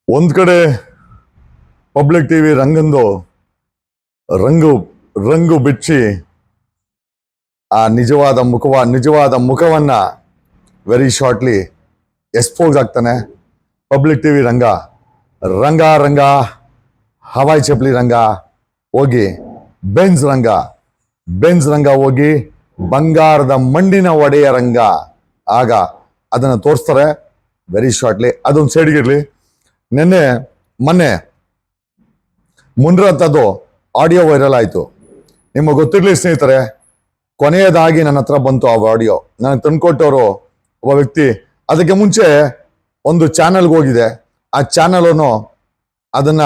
ಒಂದ್ ಕಡೆ public TV ರಂಗಂದು ರಂಗು ರಂಗು ಬಿಚ್ಚಿ ಆ ನಿಜವಾದ ಮುಖವನ್ನ ವೆರಿ ಶಾರ್ಟ್ಲಿ ಎಕ್ಸ್ಪೋಸ್ ಆಗ್ತಾನೆ. ಪಬ್ಲಿಕ್ ಟಿವಿ ರಂಗ ರಂಗ ರಂಗ ಹವಾಯಿ ಚಪ್ಲಿ ರಂಗ ಹೋಗಿ ಬೆಂಜ್ ರಂಗ ಹೋಗಿ ಬಂಗಾರದ ಮಂಡಿನ ಒಡೆಯ ರಂಗ. ಆಗ ಅದನ್ನ ತೋರಿಸ್ತಾರೆ ವೆರಿ ಶಾರ್ಟ್ಲಿ. ಅದೊಂದು ಸೈಡ್ಗಿರ್ಲಿ. ಮೊನ್ನೆ ಮುನ್ರತ್ತದು ಆಡಿಯೋ ವೈರಲ್ ಆಯಿತು. ನಿಮಗೆ ಗೊತ್ತಿರಲಿ ಸ್ನೇಹಿತರೆ, ಕೊನೆಯದಾಗಿ ನನ್ನ ಹತ್ರ ಬಂತು ಆ ಆಡಿಯೋ. ನನಗೆ ತಂದ್ಕೊಟ್ಟವರು ಒಬ್ಬ ವ್ಯಕ್ತಿ. ಅದಕ್ಕೆ ಮುಂಚೆ ಒಂದು ಚಾನಲ್ಗೆ ಹೋಗಿದೆ. ಆ ಚಾನಲ್ ಅದನ್ನ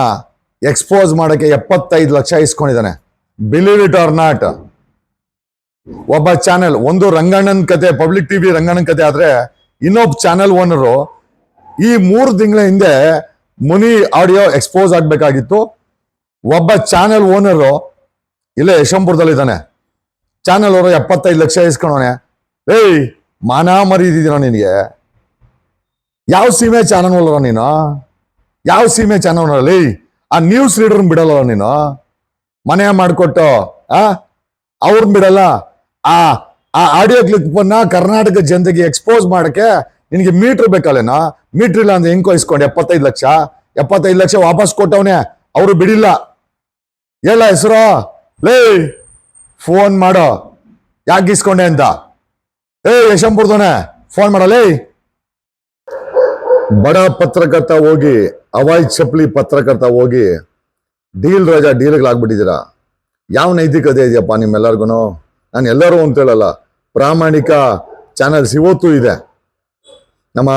ಎಕ್ಸ್ಪೋಸ್ ಮಾಡಕ್ಕೆ 75 ಲಕ್ಷ ಇಸ್ಕೊಂಡಿದ್ದಾನೆ. Believe it or not. ಒಬ್ಬ ಚಾನೆಲ್, ಒಂದು ರಂಗಣ್ಣನ ಕತೆ, ಪಬ್ಲಿಕ್ ಟಿವಿ ರಂಗಣ್ಣನ ಕತೆ ಆದ್ರೆ ಇನ್ನೊಬ್ಬ ಚಾನೆಲ್ ಓನರು ಈ 3 ತಿಂಗಳ ಹಿಂದೆ ಮುನಿ ಆಡಿಯೋ ಎಕ್ಸ್ಪೋಸ್ ಆಗ್ಬೇಕಾಗಿತ್ತು. ಒಬ್ಬ ಚಾನೆಲ್ ಓನರು ಇಲ್ಲೇ ಯಶವಂತಪುರದಲ್ಲಿದ್ದಾನೆ. ಚಾನೆಲ್ ಅವರು 75 ಲಕ್ಷ ಇಸ್ಕೊಂಡವನೆ. ಏಯ್, ಮಾನ ಮರೀದಿದ್ದೀನ ನಿನಗೆ? ಯಾವ ಸೀಮೆ ಚಾನಲ್ ಓನರ ನೀನು? ಯಾವ ಸೀಮೆ ಚಾನಲ್ ಓನರಲ್ಲಿ ಆ ನ್ಯೂಸ್ ರೀಡರ್ನ ಬಿಡಲ್ಲ ನೀನು? ಮನೆ ಮಾಡಿಕೊಟ್ಟು ಅವ್ರನ್ನ ಬಿಡಲ್ಲ. ಆ ಆಡಿಯೋ ಕ್ಲಿಪ್ನ ಕರ್ನಾಟಕ ಜನತೆಗೆ ಎಕ್ಸ್ಪೋಸ್ ಮಾಡಕ್ಕೆ ನಿನಗೆ ಮೀಟರ್ ಬೇಕಲ್ಲೇನೋ? ಮೀಟರ್ ಇಲ್ಲ ಅಂದ್ರೆ ಹೆಂಗ್ ಇಸ್ಕೊಂಡು 75 ಲಕ್ಷ ವಾಪಸ್ ಕೊಟ್ಟವನೆ. ಅವರು ಬಿಡಿಲ್ಲ. ಹೇಳ ಹೆಸರು, ಲೇ ಫೋನ್ ಮಾಡೋ, ಯಾಕೆ ಇಸ್ಕೊಂಡೆ ಅಂತ. ಯಶವಂತಪುರದವನೆ ಫೋನ್ ಮಾಡಲೇ. ಬಡ ಪತ್ರಕರ್ತ ಹೋಗಿ, ಹವಾಯಿ ಚಪ್ಲಿ ಪತ್ರಕರ್ತ ಹೋಗಿ ಡೀಲ್ ರಾಜ ಡೀಲ್ಗಳಾಗ್ಬಿಟ್ಟಿದ್ದೀರಾ. ಯಾವ ನೈತಿಕತೆ ಇದೆಯಪ್ಪ ನಿಮ್ಮೆಲ್ಲರಿಗೂ? ನಾನು ಎಲ್ಲರೂ ಅಂತ ಹೇಳಲ್ಲ, ಪ್ರಾಮಾಣಿಕ ಚಾನಲ್ಸ್ ಇವತ್ತು ಇದೆ. ನಮ್ಮ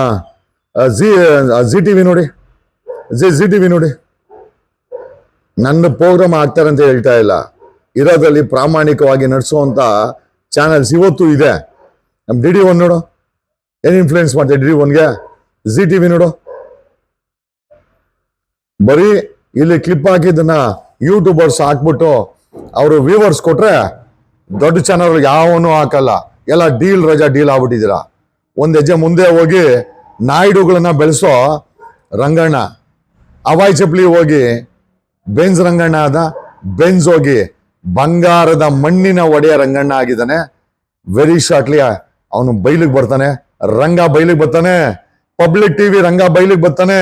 ಜಿ ಟಿವಿ ನೋಡಿ, ಜಿ ಟಿವಿ ನೋಡಿ. ನನ್ನ ಪ್ರೋಗ್ರಾಮ್ ಆಗ್ತಾರೆ ಅಂತ ಹೇಳ್ತಾ ಇಲ್ಲ, ಇರೋದ್ರಲ್ಲಿ ಪ್ರಾಮಾಣಿಕವಾಗಿ ನಡೆಸುವಂತ ಚಾನಲ್ಸ್ ಇವತ್ತು ಇದೆ. ನಮ್ಮ DD1 ನೋಡು, ಏನ್ ಇನ್ಫ್ಲೂಯೆನ್ಸ್ ಮಾಡ್ತಾರೆ DD1ಗೆ. ಜಿ ಟಿವಿ ನೋಡು, ಬರೀ ಇಲ್ಲಿ ಕ್ಲಿಪ್ ಹಾಕಿದ್ದನ್ನ ಯೂಟ್ಯೂಬರ್ಸ್ ಹಾಕ್ಬಿಟ್ಟು ಅವರು ವ್ಯೂವರ್ಸ್ ಕೊಟ್ರೆ ದೊಡ್ಡ ಚಾನಲ್ ಯಾವನು ಹಾಕಲ್ಲ. ಎಲ್ಲ ಡೀಲ್ ರಜಾ ಡೀಲ್ ಆಗ್ಬಿಟ್ಟಿದ್ದೀರಾ. ಒಂದ್ ಹೆಜ್ಜೆ ಮುಂದೆ ಹೋಗಿ ನಾಯ್ಡುಗಳನ್ನ ಬೆಳೆಸೋ ರಂಗಣ್ಣ, ಹವಾಯಿ ಚಪ್ಲಿ ಹೋಗಿ ಬೆಂಜ್ ರಂಗಣ್ಣ ಆದ. ಬೆಂಜ್ ಹೋಗಿ ಬಂಗಾರದ ಮಣ್ಣಿನ ಒಡೆಯ ರಂಗಣ್ಣ ಆಗಿದ್ದಾನೆ. ವೆರಿ ಶಾರ್ಟ್ಲಿ ಅವನು ಬೈಲಿಗೆ ಬರ್ತಾನೆ. ರಂಗ ಬೈಲಿಗೆ ಬರ್ತಾನೆ. ಪಬ್ಲಿಕ್ ಟಿವಿ ರಂಗ ಬೈಲಿಗೆ ಬರ್ತಾನೆ.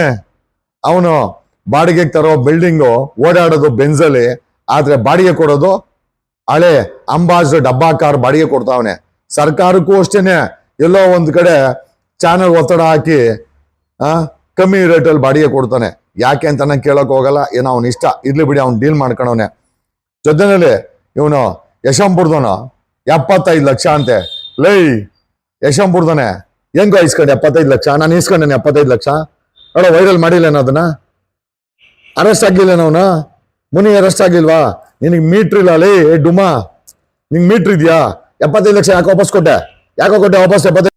ಅವನು ಬಾಡಿಗೆಗೆ ತರೋ ಬಿಲ್ಡಿಂಗು, ಓಡಾಡೋದು ಬೆಂಜಲ್ಲಿ, ಆದ್ರೆ ಬಾಡಿಗೆ ಕೊಡೋದು ಹಳೆ ಅಂಬಾಜ್ ಡಬ್ಬಾ ಕಾರ್ ಬಾಡಿಗೆ ಕೊಡ್ತಾವನೆ. ಸರ್ಕಾರಕ್ಕೂ ಅಷ್ಟೇನೆ ಎಲ್ಲೋ ಒಂದ್ ಕಡೆ ಚಾನಲ್ ಒತ್ತಡ ಹಾಕಿ ಕಮ್ಮಿ ರೇಟಲ್ಲಿ ಬಾಡಿಗೆ ಕೊಡ್ತಾನೆ. ಯಾಕೆ ಅಂತ ನಂಗೆ ಕೇಳಕ್ ಹೋಗಲ್ಲ. ಏನೋ ಅವ್ನ ಇಷ್ಟ, ಇರ್ಲಿ ಬಿಡಿ, ಅವ್ನು ಡೀಲ್ ಮಾಡ್ಕೊಂಡವನೆ. ಜೊತೆನಲ್ಲಿ ಇವನು ಯಶವಂತಪುರದವನು 75 ಲಕ್ಷ ಅಂತೆ. ಲೈ ಯಶವಂತಪುರದವನೆ ಹೆಂಗೋ ಇಸ್ಕೊಂಡೆ 75 ಲಕ್ಷ? ನಾನು ಇಸ್ಕೊಂಡೇನೆ 75 ಲಕ್ಷ. ನೋಡ, ವೈರಲ್ ಮಾಡಿಲ್ಲೇನೋ ಅದನ್ನ? ಅರೆಸ್ಟ್ ಆಗಿಲ್ಲೇನೋ ಅವನು? ಮುನಿ ಅರೆಸ್ಟ್ ಆಗಿಲ್ವಾ? ನಿನಗೆ ಮೀಟ್ರ್ ಇಲ್ಲ ಲೇ ಡುಮಾ, ನಿಂಗೆ ಮೀಟ್ರ್ ಇದೆಯಾ? 75 ಲಕ್ಷ ಯಾಕೆ ವಾಪಸ್ ಕೊಟ್ಟೆ? ವಾಪಸ್ 75